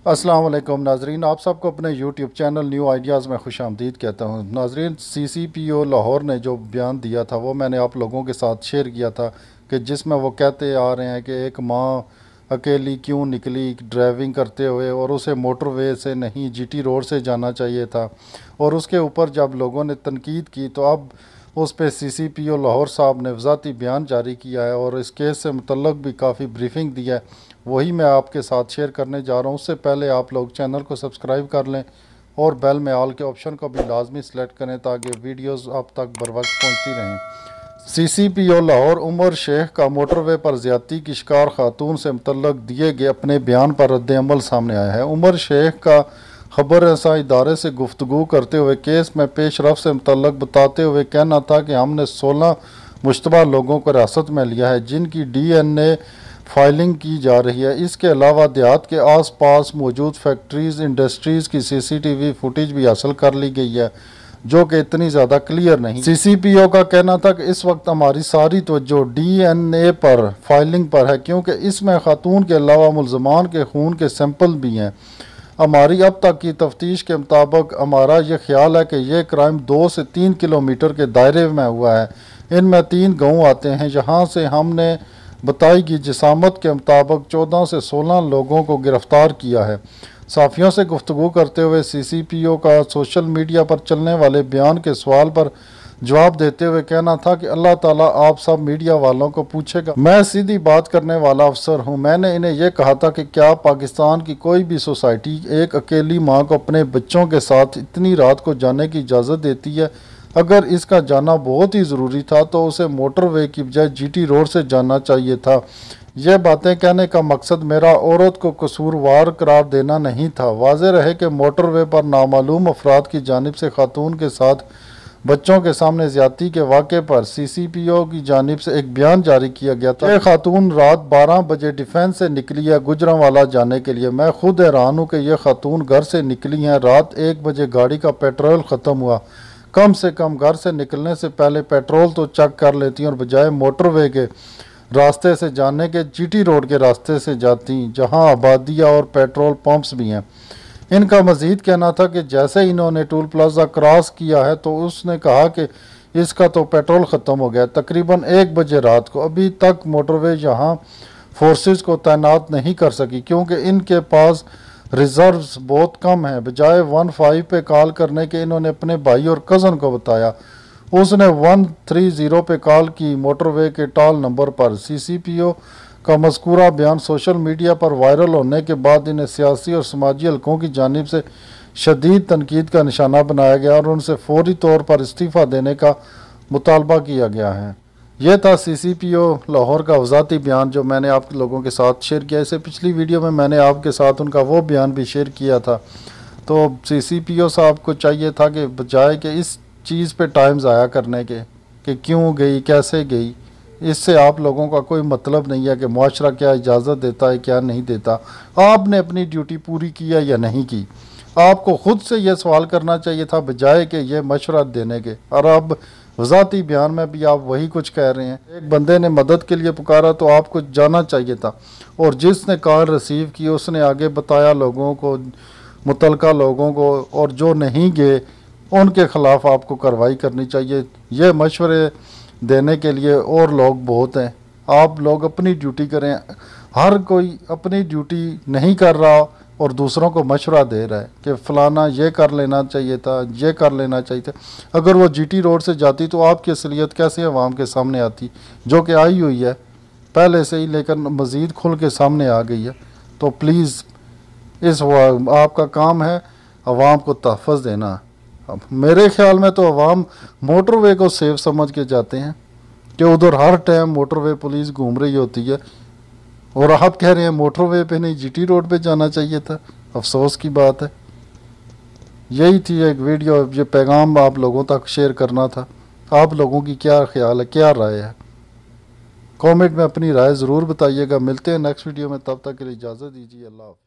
السلام علیکم ناظرین، آپ سب کو اپنے یوٹیوب چینل نیو آئیڈیاز میں خوش آمدید کہتا ہوں۔ ناظرین، سی سی پی او لاہور نے جو بیان دیا تھا وہ میں نے آپ لوگوں کے ساتھ شیئر کیا تھا کہ جس میں وہ کہتے آ رہے ہیں کہ ایک ماں اکیلی کیوں نکلی ڈرائیونگ کرتے ہوئے، اور اسے موٹر وے سے نہیں جی ٹی روڈ سے جانا چاہیے تھا، اور اس کے اوپر جب لوگوں نے تنقید کی تو اب اس پہ سی سی پی او لاہور صاحب نے وضاحتی بیان جاری کیا ہے اور اس کیس سے متعلق بھی کافی بریفنگ دی ہے، وہی میں آپ کے ساتھ شیئر کرنے جا رہا ہوں۔ اس سے پہلے آپ لوگ چینل کو سبسکرائب کر لیں اور بیل میں آل کے آپشن کو بھی لازمی سلیکٹ کریں تاکہ ویڈیوز آپ تک بر وقت پہنچتی رہیں۔ سی سی پی او لاہور عمر شیخ کا موٹر وے پر زیادتی کی شکار خاتون سے متعلق دیے گئے اپنے بیان پر رد عمل سامنے آیا ہے۔ عمر شیخ کا خبر رساں ادارے سے گفتگو کرتے ہوئے کیس میں پیش رفت سے متعلق بتاتے ہوئے کہنا تھا کہ ہم نے 16 مشتبہ لوگوں کو حراست میں لیا ہے جن کی ڈی این اے فائلنگ کی جا رہی ہے۔ اس کے علاوہ دیہات کے آس پاس موجود فیکٹریز انڈسٹریز کی سی سی ٹی وی فوٹیج بھی حاصل کر لی گئی ہے جو کہ اتنی زیادہ کلیئر نہیں۔ سی سی پی او کا کہنا تھا کہ اس وقت ہماری ساری توجہ ڈی این اے پر فائلنگ پر ہے کیونکہ اس میں خاتون کے علاوہ ملزمان کے خون کے سیمپل بھی ہیں۔ ہماری اب تک کی تفتیش کے مطابق ہمارا یہ خیال ہے کہ یہ کرائم 2 سے 3 کلومیٹر کے دائرے میں ہوا ہے۔ ان میں 3 گاؤں آتے ہیں جہاں سے ہم نے بتائی گئی جسامت کے مطابق 14 سے 16 لوگوں کو گرفتار کیا ہے۔ صحافیوں سے گفتگو کرتے ہوئے سی سی پی او کا سوشل میڈیا پر چلنے والے بیان کے سوال پر جواب دیتے ہوئے کہنا تھا کہ اللہ تعالیٰ آپ سب میڈیا والوں کو پوچھے گا، میں سیدھی بات کرنے والا افسر ہوں۔ میں نے انہیں یہ کہا تھا کہ کیا پاکستان کی کوئی بھی سوسائٹی ایک اکیلی ماں کو اپنے بچوں کے ساتھ اتنی رات کو جانے کی اجازت دیتی ہے؟ اگر اس کا جانا بہت ہی ضروری تھا تو اسے موٹر وے کی بجائے جی ٹی روڈ سے جانا چاہیے تھا۔ یہ باتیں کہنے کا مقصد میرا عورت کو قصوروار قرار دینا نہیں تھا۔ واضح رہے کہ موٹر وے پر نامعلوم افراد کی جانب سے خاتون کے ساتھ بچوں کے سامنے زیادتی کے واقعے پر سی سی پی او کی جانب سے ایک بیان جاری کیا گیا تھا۔ یہ خاتون رات 12 بجے ڈیفینس سے نکلی ہے گوجرانوالہ جانے کے لیے۔ میں خود حیران ہوں کہ یہ خاتون گھر سے نکلی ہیں رات 1 بجے، گاڑی کا پیٹرول ختم ہوا، کم سے کم گھر سے نکلنے سے پہلے پیٹرول تو چیک کر لیتی اور بجائے موٹر وے کے راستے سے جانے کے جی ٹی روڈ کے راستے سے جاتی جہاں آبادیاں اور پیٹرول پمپس بھی ہیں۔ ان کا مزید کہنا تھا کہ جیسے انہوں نے ٹول پلازا کراس کیا ہے تو اس نے کہا کہ اس کا تو پیٹرول ختم ہو گیا۔ تقریباً 1 بجے رات کو ابھی تک موٹر وے یہاں فورسز کو تعینات نہیں کر سکی کیونکہ ان کے پاس ریزروز بہت کم ہیں۔ بجائے 15 پہ کال کرنے کے انہوں نے اپنے بھائی اور کزن کو بتایا، اس نے 130 پہ کال کی موٹر وے کے ٹال نمبر پر۔ سی سی پی او کا مذکورہ بیان سوشل میڈیا پر وائرل ہونے کے بعد انہیں سیاسی اور سماجی حلقوں کی جانب سے شدید تنقید کا نشانہ بنایا گیا اور ان سے فوری طور پر استعفیٰ دینے کا مطالبہ کیا گیا ہے۔ یہ تھا سی سی پی او لاہور کا وضاحتی بیان جو میں نے آپ لوگوں کے ساتھ شیئر کیا۔ اسے پچھلی ویڈیو میں میں نے آپ کے ساتھ ان کا وہ بیان بھی شیئر کیا تھا۔ تو سی سی پی او صاحب کو چاہیے تھا کہ بجائے کہ اس چیز پہ ٹائم ضائع کرنے کے کہ کیوں گئی کیسے گئی، اس سے آپ لوگوں کا کوئی مطلب نہیں ہے کہ معاشرہ کیا اجازت دیتا ہے کیا نہیں دیتا۔ آپ نے اپنی ڈیوٹی پوری کی ہے یا نہیں کی؟ آپ کو خود سے یہ سوال کرنا چاہیے تھا بجائے کہ یہ مشورہ دینے کے، اور اب وضاحتی بیان میں بھی آپ وہی کچھ کہہ رہے ہیں۔ ایک بندے نے مدد کے لیے پکارا تو آپ کو جانا چاہیے تھا، اور جس نے کال ریسیو کی اس نے آگے بتایا لوگوں کو، متعلقہ لوگوں کو، اور جو نہیں گئے ان کے خلاف آپ کو کارروائی کرنی چاہیے۔ یہ مشورے دینے کے لیے اور لوگ بہت ہیں، آپ لوگ اپنی ڈیوٹی کریں۔ ہر کوئی اپنی ڈیوٹی نہیں کر رہا اور دوسروں کو مشورہ دے رہا ہے کہ فلانا یہ کر لینا چاہیے تھا، یہ کر لینا چاہیے تھا۔ اگر وہ جی ٹی روڈ سے جاتی تو آپ کی اصلیت کیسے عوام کے سامنے آتی، جو کہ آئی ہوئی ہے پہلے سے ہی، لیکن مزید کھل کے سامنے آ گئی ہے۔ تو پلیز آپ کا کام ہے عوام کو تحفظ دینا۔ اب میرے خیال میں تو عوام موٹر وے کو سیف سمجھ کے جاتے ہیں کہ ادھر ہر ٹائم موٹر وے پولیس گھوم رہی ہوتی ہے، اور آپ کہہ رہے ہیں موٹر وے پہ نہیں جی ٹی روڈ پہ جانا چاہیے تھا۔ افسوس کی بات ہے۔ یہی تھی ایک ویڈیو، یہ پیغام آپ لوگوں تک شیئر کرنا تھا۔ آپ لوگوں کی کیا خیال ہے، کیا رائے ہے؟ کامنٹ میں اپنی رائے ضرور بتائیے گا۔ ملتے ہیں نیکسٹ ویڈیو میں، تب تک کے لیے اجازت دیجیے۔ اللہ حافظ۔